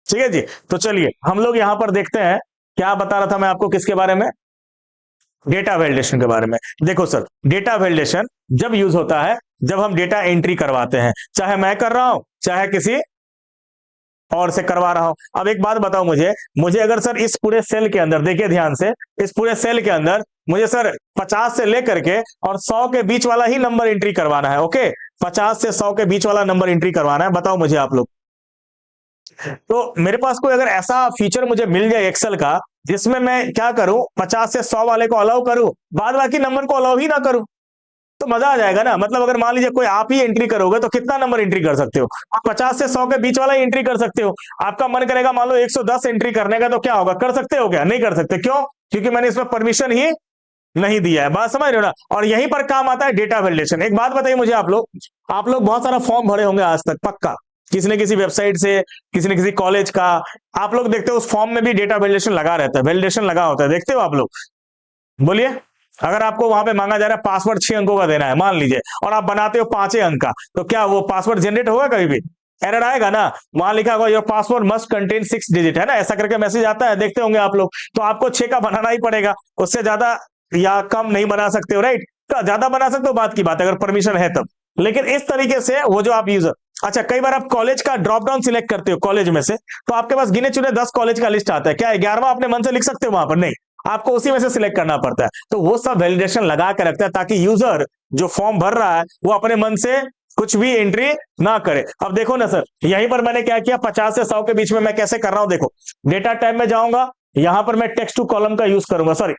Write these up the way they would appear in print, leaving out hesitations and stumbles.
ठीक है जी। तो चलिए हम लोग यहां पर देखते हैं, क्या बता रहा था मैं आपको किसके बारे में, डेटा वैलिडेशन के बारे में। देखो सर, डेटा वैलिडेशन जब यूज होता है जब हम डेटा एंट्री करवाते हैं, चाहे मैं कर रहा हूं चाहे किसी और से करवा रहा हूं। अब एक बात बताओ मुझे, मुझे अगर सर इस पूरे सेल के अंदर, देखिए ध्यान से, इस पूरे सेल के अंदर मुझे सर 50 से लेकर के और 100 के बीच वाला ही नंबर एंट्री करवाना है। ओके, 50 से 100 के बीच वाला नंबर एंट्री करवाना है। बताओ मुझे आप लोग, तो मेरे पास कोई अगर ऐसा फीचर मुझे मिल जाए एक्सेल का जिसमें मैं क्या करूं, 50 से 100 वाले को अलाउ करूं, बाद बाकी नंबर को अलाउ ही ना करूं, तो मजा आ जाएगा ना। मतलब अगर मान लीजिए कोई आप ही एंट्री करोगे तो कितना नंबर एंट्री कर सकते हो आप, 50 से 100 के बीच वाला ही एंट्री कर सकते हो। आपका मन करेगा मान लो 110 एंट्री करने का, तो क्या होगा, कर सकते हो क्या, नहीं कर सकते। क्यों? क्योंकि मैंने इसमें परमिशन ही नहीं दिया है। बात समझ रहे हो ना। और यहीं पर काम आता है डेटा वैलिडेशन। एक बात बताइए मुझे, आप लोग बहुत सारा फॉर्म भरे होंगे आज तक पक्का, किसी न किसी वेबसाइट से, किसी न किसी कॉलेज का। आप लोग देखते हो उस फॉर्म में भी डेटा वैलिडेशन लगा रहता है, वैलिडेशन लगा होता है, देखते हो आप लोग। बोलिए, अगर आपको वहां पे मांगा जा रहा है पासवर्ड 6 अंकों का देना है मान लीजिए, और आप बनाते हो 5 अंक का, तो क्या वो पासवर्ड जनरेट होगा कभी भी? एरर आएगा ना। वहां लिखा होगा your password must contain 6 digit, है ना, ऐसा करके मैसेज आता है, देखते होंगे आप लोग। तो आपको 6 का बनाना ही पड़ेगा, उससे ज्यादा या कम नहीं बना सकते हो, राइट। ज्यादा बना सकते हो बात की बात है, अगर परमिशन है तब। लेकिन इस तरीके से वो जो आप यूजर, अच्छा कई बार आप कॉलेज का ड्रॉप डाउन सिलेक्ट करते हो कॉलेज में से, तो आपके पास गिने चुने 10 कॉलेज का लिस्ट आता है, क्या 11वां अपने मन से लिख सकते हो वहां पर? नहीं, आपको उसी में से सिलेक्ट करना पड़ता है। तो वो सब वैलिडेशन लगा के रखता है ताकि यूजर जो फॉर्म भर रहा है वो अपने मन से कुछ भी एंट्री ना करे। अब देखो ना सर, यहीं पर मैंने क्या किया, 50 से 100 के बीच में मैं कैसे कर रहा हूं, देखो डेटा टाइप में जाऊंगा, यहां पर मैं टेक्स्ट टू कॉलम का यूज करूंगा, सॉरी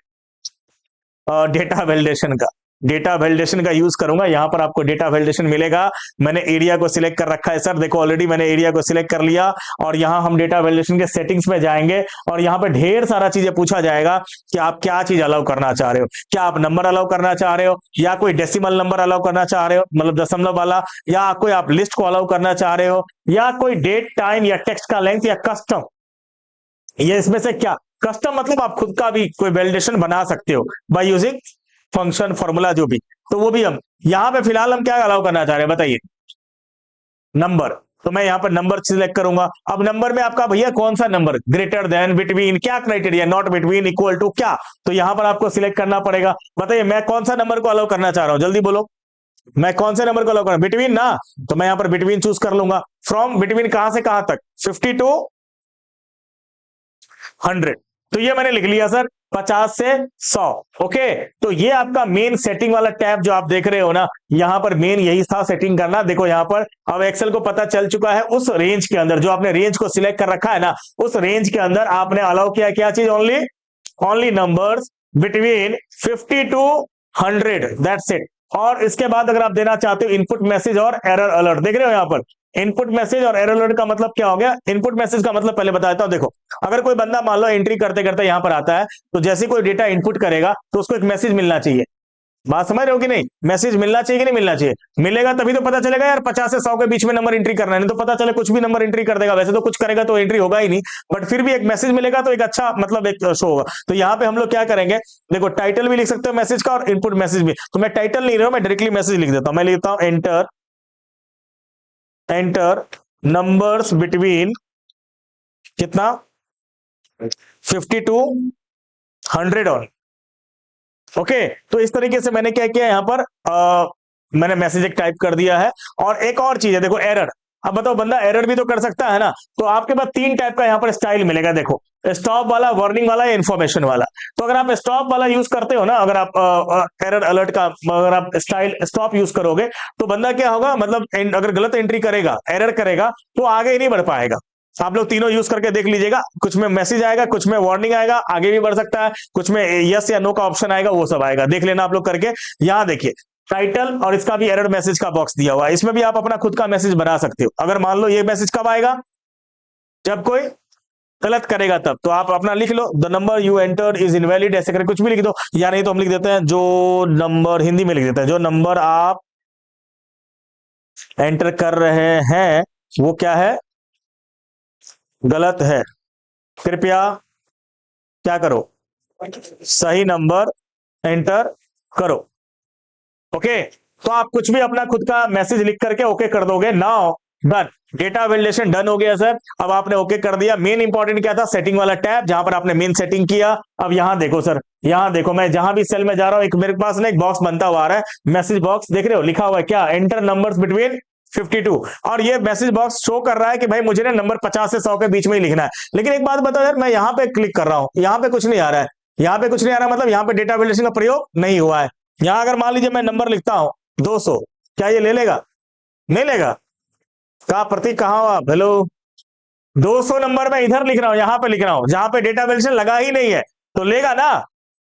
डेटा वैलिडेशन का यूज करूंगा। यहां पर आपको डेटा वैलिडेशन मिलेगा। मैंने एरिया को सिलेक्ट कर रखा है सर, देखो ऑलरेडी मैंने एरिया को सिलेक्ट कर लिया। और यहां हम डेटा वैलिडेशन के सेटिंग्स में जाएंगे और यहां पर ढेर सारा चीजें पूछा जाएगा कि आप क्या चीज अलाउ करना चाह रहे हो। क्या आप नंबर अलाउ करना चाह रहे हो, या कोई डेसिमल नंबर अलाउ करना चाह रहे हो, मतलब दशमलव वाला, या कोई आप लिस्ट को अलाउ करना चाह रहे हो, या कोई डेट टाइम या टेक्स्ट का लेंथ, या कस्टम, ये इसमें से क्या। कस्टम मतलब आप खुद का भी कोई वैलिडेशन बना सकते हो बाय यूजिंग फंक्शन फॉर्मूला जो भी। तो वो भी हम यहां पे फिलहाल हम क्या अलाउ करना चाह रहे हैं बताइए, नंबर। तो मैं यहां पर नंबर सिलेक्ट करूंगा। अब नंबर में आपका भैया कौन सा नंबर, ग्रेटर देन, बिटवीन, क्या criteria, not between, equal to, क्या। तो यहां पर आपको सिलेक्ट करना पड़ेगा। बताइए मैं कौन सा नंबर को अलाउ करना चाह रहा हूं, जल्दी बोलो, मैं कौन से नंबर को अलाउ कर, बिटवीन ना। तो मैं यहां पर बिटवीन चूज कर लूंगा। फ्रॉम, बिटवीन कहां से कहां तक, 50 टू 100। तो ये मैंने लिख लिया सर, 50 से 100। ओके, तो ये आपका मेन सेटिंग वाला टैब जो आप देख रहे हो ना, यहां पर मेन यही था सेटिंग करना। देखो यहां पर अब एक्सेल को पता चल चुका है उस रेंज के अंदर, जो आपने रेंज को सिलेक्ट कर रखा है ना, उस रेंज के अंदर आपने अलाउ किया क्या चीज, only only numbers between 50 to 100, that's it. और इसके बाद अगर आप देना चाहते हो इनपुट मैसेज और एरर अलर्ट, देख रहे हो यहां पर इनपुट मैसेज और एरर अलर्ट का मतलब क्या हो गया। इनपुट मैसेज का मतलब पहले बता देता हूं, देखो अगर कोई बंदा मान लो एंट्री करते करते यहां पर आता है, तो जैसे कोई डेटा इनपुट करेगा तो उसको एक मैसेज मिलना चाहिए। बात समझ रहे हो कि नहीं, मैसेज मिलना चाहिए कि नहीं मिलना चाहिए, मिलेगा तभी तो पता चलेगा यार 50 से 100 के बीच में नंबर एंट्री करना है, नहीं तो पता चले कुछ भी नंबर एंट्री कर देगा, वैसे तो कुछ करेगा तो एंट्री होगा ही नहीं, बट फिर भी एक मैसेज मिलेगा तो एक अच्छा मतलब एक शो होगा। तो यहाँ पे हम लोग क्या करेंगे, देखो टाइटल भी लिख सकते हो मैसेज का और इनपुट मैसेज भी। तो मैं टाइटल नहीं रहा हूं, मैं डायरेक्टली मैसेज लिख देता हूं। मैं लिखता हूं एंटर, एंटर नंबर्स बिटवीन कितना, 50 टू 100 ऑन। ओके, तो इस तरीके से मैंने क्या किया यहाँ पर, मैंने मैसेज एक टाइप कर दिया है। और एक और चीज है, देखो एरर। अब बताओ बंदा एरर भी तो कर सकता है ना। तो आपके पास 3 टाइप का यहाँ पर स्टाइल मिलेगा, देखो स्टॉप वाला, वार्निंग वाला या इन्फॉर्मेशन वाला। तो अगर आप स्टॉप वाला यूज करते हो ना, अगर आप एरर अलर्ट का अगर आप स्टाइल स्टॉप यूज करोगे, तो बंदा क्या होगा, मतलब अगर गलत एंट्री करेगा, एरर करेगा, तो आगे ही नहीं बढ़ पाएगा। आप लोग तीनों यूज करके देख लीजिएगा, कुछ में मैसेज आएगा, कुछ में वार्निंग आएगा, आगे भी बढ़ सकता है, कुछ में यस या नो का ऑप्शन आएगा, वो सब आएगा, देख लेना आप लोग करके। यहां देखिए टाइटल और इसका भी एरर मैसेज का बॉक्स दिया हुआ है, इसमें भी आप अपना खुद का मैसेज बना सकते हो। अगर मान लो ये मैसेज कब आएगा, जब कोई गलत करेगा तब, तो आप अपना लिख लो, the number you entered is invalid, ऐसे करके कुछ भी लिख दो। या नहीं तो हम लिख देते हैं जो नंबर, हिंदी में लिख देते हैं, जो नंबर आप एंटर कर रहे हैं वो क्या है, गलत है, कृपया क्या करो, सही नंबर एंटर करो। ओके, तो आप कुछ भी अपना खुद का मैसेज लिख करके ओके कर दोगे। Now done, data validation done हो गया सर। अब आपने ओके कर दिया। मेन इंपॉर्टेंट क्या था, सेटिंग वाला टैब, जहां पर आपने मेन सेटिंग किया। अब यहां देखो सर, यहां देखो, मैं जहां भी सेल में जा रहा हूं, एक मेरे पास ना एक बॉक्स बनता हुआ आ रहा है, मैसेज बॉक्स, देख रहे हो, लिखा हुआ है क्या, एंटर नंबर्स बिटवीन 52। और ये मैसेज बॉक्स शो कर रहा है कि भाई मुझे ना नंबर 50 से 100 के बीच में ही लिखना है। लेकिन एक बात बताओ यार, मैं यहां पे क्लिक कर रहा हूं, यहां पे कुछ नहीं आ रहा है, यहां पे कुछ नहीं आ रहा, मतलब यहां पे डेटा वैलिडेशन का प्रयोग नहीं हुआ है। यहां अगर मान लीजिए मैं नंबर लिखता हूं 200, क्या ये ले लेगा? नहीं लेगा। कहा प्रतीक, कहां हो आप? हेलो। 200 नंबर मैं इधर लिख रहा हूं, यहां पे लिख रहा हूं, जहां पे डेटा वैलिडेशन लगा ही नहीं है, तो लेगा ना,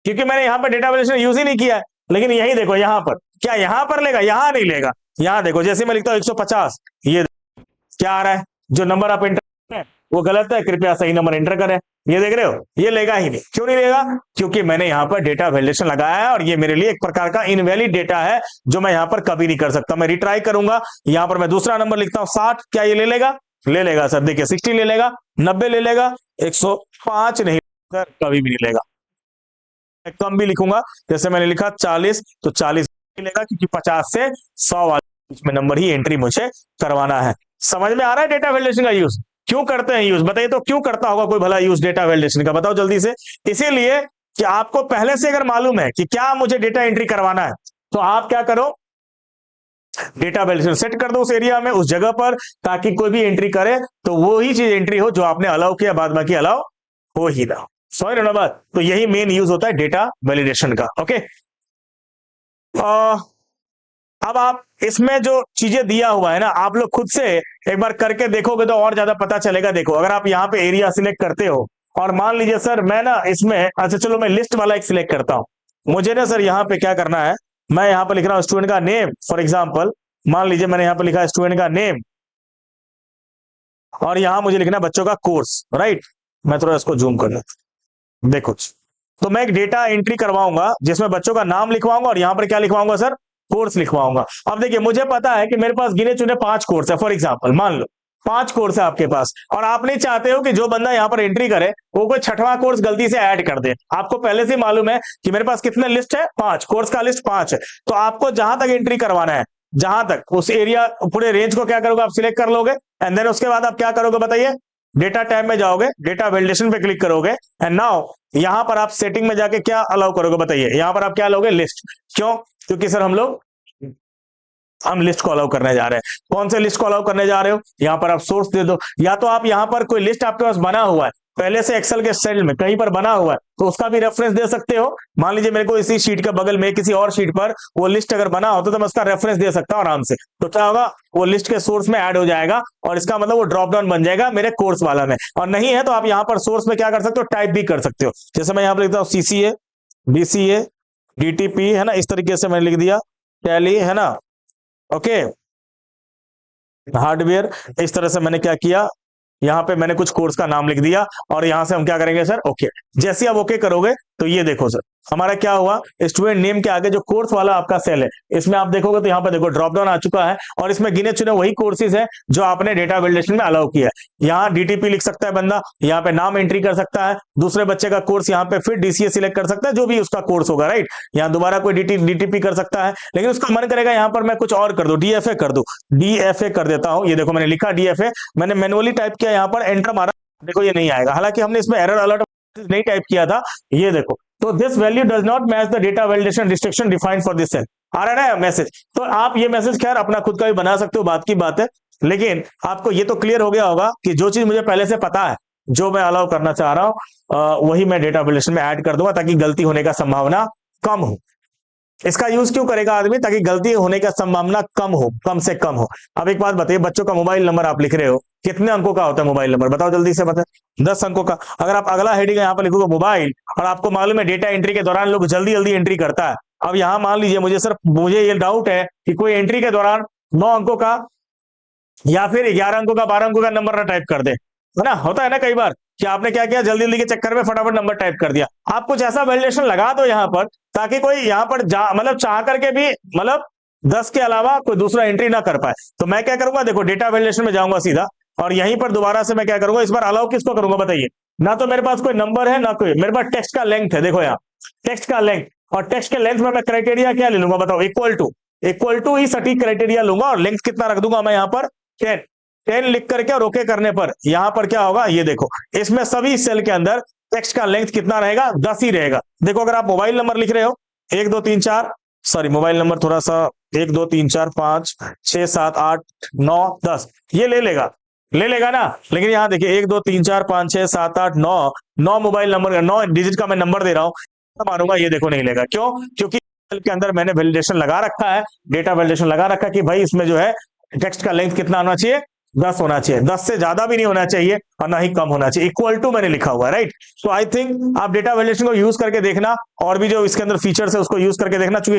क्योंकि मैंने यहां पर डेटा वैलिडेशन यूज ही नहीं किया है। लेकिन यही देखो यहां पर, क्या यहां पर लेगा? यहां नहीं लेगा। यहां देखो, जैसे मैं लिखता हूं 150, ये क्या आ रहा है, जो नंबर आप एंटर कर रहे हैं वो गलत है, कृपया सही नंबर एंटर करें। ये देख रहे हो, ये लेगा ही नहीं। क्यों नहीं लेगा? क्योंकि मैंने यहां पर डेटा वैलिडेशन लगाया है, और ये मेरे लिए एक प्रकार का इनवैलिड डेटा है, जो मैं यहां पर कभी नहीं कर सकता। मैं रिट्राई करूंगा, यहां पर मैं दूसरा नंबर लिखता हूं 60, क्या ये ले लेगा? ले लेगा सर, देखिए 60 ले लेगा, 90 ले लेगा, 105 नहीं सर, कभी भी नहीं लेगा। कम भी लिखूंगा, जैसे मैंने लिखा 40, तो 40 मिलेगा, क्योंकि 50 से 100 वाले में नंबर ही एंट्री मुझे करवाना है। समझ में आ रहा है डेटा वैलिडेशन का यूज क्यों करते हैं? यूज बताइए तो, क्यों करता होगा कोई भला यूज डेटा वैलिडेशन का, बताओ जल्दी से। इसीलिए कि आपको पहले से अगर मालूम है कि क्या मुझे डेटा एंट्री करवाना है, तो आप क्या करो, डेटा वैलिडेशन सेट कर दो उस एरिया में, उस जगह पर, ताकि कोई भी एंट्री करे तो वो ही चीज एंट्री हो जो आपने अलाउ किया, बाद बाकी अलाउ हो ही ना। समझ रहे हो ना बात? तो यही मेन यूज होता है डेटा वैलिडेशन का। ओके, अब आप इसमें जो चीजें दिया हुआ है ना, आप लोग खुद से एक बार करके देखोगे तो और ज्यादा पता चलेगा। देखो, अगर आप यहाँ पे एरिया सिलेक्ट करते हो, और मान लीजिए सर मैं ना इसमें, अच्छा चलो मैं लिस्ट वाला एक सिलेक्ट करता हूं। मुझे ना सर यहाँ पे क्या करना है, मैं यहाँ पे लिख रहा हूँ स्टूडेंट का नेम, फॉर एग्जाम्पल मान लीजिए मैंने यहाँ पे लिखा है स्टूडेंट का नेम, और यहाँ मुझे लिखना है बच्चों का कोर्स, राइट। मैं थोड़ा इसको जूम कर लेता हूं, देखो। तो मैं एक डेटा एंट्री करवाऊंगा जिसमें बच्चों का नाम लिखवाऊंगा, और यहां पर क्या लिखवाऊंगा सर, कोर्स लिखवाऊंगा। अब देखिए, मुझे पता है कि मेरे पास गिने चुने 5 कोर्स है, फॉर एग्जांपल मान लो 5 कोर्स है आपके पास, और आप नहीं चाहते हो कि जो बंदा यहां पर एंट्री करे वो कोई छठवां कोर्स गलती से ऐड कर दे। आपको पहले से मालूम है कि मेरे पास कितने लिस्ट है, 5 कोर्स का लिस्ट 5 है। तो आपको जहां तक एंट्री करवाना है, जहां तक उस एरिया पूरे रेंज को क्या करोगे, आप सिलेक्ट कर लोगे, एंड देन उसके बाद आप क्या करोगे बताइए, डेटा टैब में जाओगे, डेटा वैलिडेशन पे क्लिक करोगे, एंड नाउ यहां पर आप सेटिंग में जाके क्या अलाउ करोगे बताइए, यहां पर आप क्या लोगे, लिस्ट। क्यों? क्योंकि सर हम लिस्ट को अलाउ करने जा रहे हैं। कौन से लिस्ट को अलाउ करने जा रहे हो, यहां पर आप सोर्स दे दो, या तो आप यहां पर कोई लिस्ट आपके पास बना हुआ है पहले से एक्सेल के सेल में कहीं पर बना हुआ है, तो उसका भी रेफरेंस दे सकते हो। मान लीजिए मेरे को इसी शीट के बगल में किसी और शीट पर वो लिस्ट अगर बना होता तो मैं उसका रेफरेंस दे सकता हूं आराम से। तो क्या होगा, वो लिस्ट के सोर्स में ऐड हो जाएगा, और इसका मतलब वो ड्रॉप डाउन बन जाएगा मेरे कोर्स वाला में। और नहीं है तो आप यहाँ पर सोर्स में क्या कर सकते हो, टाइप भी कर सकते हो। जैसे मैं यहाँ पर लिखता हूँ CCA, DCA, DTP, है ना, इस तरीके से मैंने लिख दिया, टैली, है ना, ओके, हार्डवेयर। इस तरह से मैंने क्या किया, यहां पे मैंने कुछ कोर्स का नाम लिख दिया, और यहां से हम क्या करेंगे सर, ओके। जैसे आप ओके करोगे तो ये देखो सर, हमारा क्या हुआ, स्टूडेंट नेम के आगे जो कोर्स वाला आपका सेल है, इसमें आप देखोगे तो यहाँ पे देखो ड्रॉप डाउन आ चुका है, और इसमें गिने चुने वही कोर्सेज है जो आपने डेटा वैलिडेशन में अलाउ किया है। यहाँ DTP लिख सकता है बंदा, यहाँ पे नाम एंट्री कर सकता है, दूसरे बच्चे का कोर्स यहाँ पे फिर DCA सिलेक्ट कर सकता है, जो भी उसका कोर्स होगा, राइट। यहाँ दोबारा कोई DTP कर सकता है, लेकिन उसका मन करेगा यहाँ पर मैं कुछ और कर दूं, DFA कर दूं, DFA कर देता हूं। ये देखो मैंने लिखा DFA, मैंने मैनुअली टाइप किया, यहाँ पर एंटर मारा, देखो ये नहीं आएगा, हालांकि हमने इसमें एरर अलर्ट नहीं टाइप किया था। ये देखो, तो this value does not match the data validation restriction defined for this cell, आ रहा है ना मैसेज। तो आप ये मैसेज खैर अपना खुद का भी बना सकते हो, बात की बात है, लेकिन आपको ये तो क्लियर हो गया होगा कि जो चीज मुझे पहले से पता है, जो मैं अलाउ करना चाह रहा हूं, वही मैं डेटा वैलिडेशन में ऐड कर दूंगा, ताकि गलती होने का संभावना कम हो। इसका यूज क्यों करेगा आदमी, ताकि गलती होने का संभावना कम हो, कम से कम हो। अब एक बात बताइए, बच्चों का मोबाइल नंबर आप लिख रहे हो, कितने अंकों का होता है मोबाइल नंबर, बताओ जल्दी से बताओ, 10 अंकों का। अगर आप अगला हेडिंग यहाँ पर लिखोगे मोबाइल, और आपको मालूम है डेटा एंट्री के दौरान लोग जल्दी जल्दी एंट्री करता है। अब यहाँ मान लीजिए मुझे ये डाउट है कि कोई एंट्री के दौरान 9 अंकों का या फिर 11 अंकों का, 12 अंकों का नंबर ना टाइप कर दे, है ना, होता है ना कई बार कि आपने क्या किया, जल्दी जल्दी के चक्कर में फटाफट नंबर टाइप कर दिया। आप कुछ ऐसा वैलिडेशन लगा दो यहाँ पर, ताकि कोई यहाँ पर मतलब चाह करके भी, मतलब 10 के अलावा कोई दूसरा एंट्री ना कर पाए। तो मैं क्या करूंगा, देखो डेटा वैलिडेशन में जाऊंगा सीधा, और यहीं पर दोबारा से मैं क्या करूंगा, इस बार अलाउ किसको करूंगा बताइए। ना तो मेरे पास कोई नंबर है, ना कोई, मेरे पास टेक्स्ट का लेंथ है, देखो यहाँ टेक्स्ट का लेंथ, और टेक्स्ट के लेंथ में मैं क्राइटेरिया क्या ले लूंगा बताओ, इक्वल टू ही सटीक क्राइटेरिया लूंगा, और लेंथ कितना रख दूंगा मैं यहाँ पर 10 10 लिख करके और ओके करने पर यहां पर क्या होगा, ये देखो इसमें सभी सेल के अंदर टेक्स्ट का लेंथ कितना रहेगा, 10 ही रहेगा। देखो अगर आप मोबाइल नंबर लिख रहे हो 1 2 3 4, सॉरी मोबाइल नंबर थोड़ा सा 1 2 3 4 5 6 7 8 9 10 ये ले लेगा ना। लेकिन यहां देखिए 1 2 3 4 5 6 7 8 9 9 मोबाइल नंबर, 9 डिजिट का मैं नंबर दे रहा हूं, मानूंगा ये देखो नहीं लेगा। क्यों? क्योंकि के अंदर मैंने वैलिडेशन लगा रखा है, डेटा वैलिडेशन लगा रखा है कि भाई इसमें जो है टेक्स्ट का लेंथ कितना होना चाहिए, 10 होना चाहिए, 10 से ज्यादा भी नहीं होना चाहिए और ना ही कम होना चाहिए, इक्वल टू मैंने लिखा हुआ है, राइट। सो आई थिंक आप डेटा वैलिडेशन को यूज करके देखना और भी जो इसके अंदर फीचर्स है उसको यूज करके देखना, चूंकि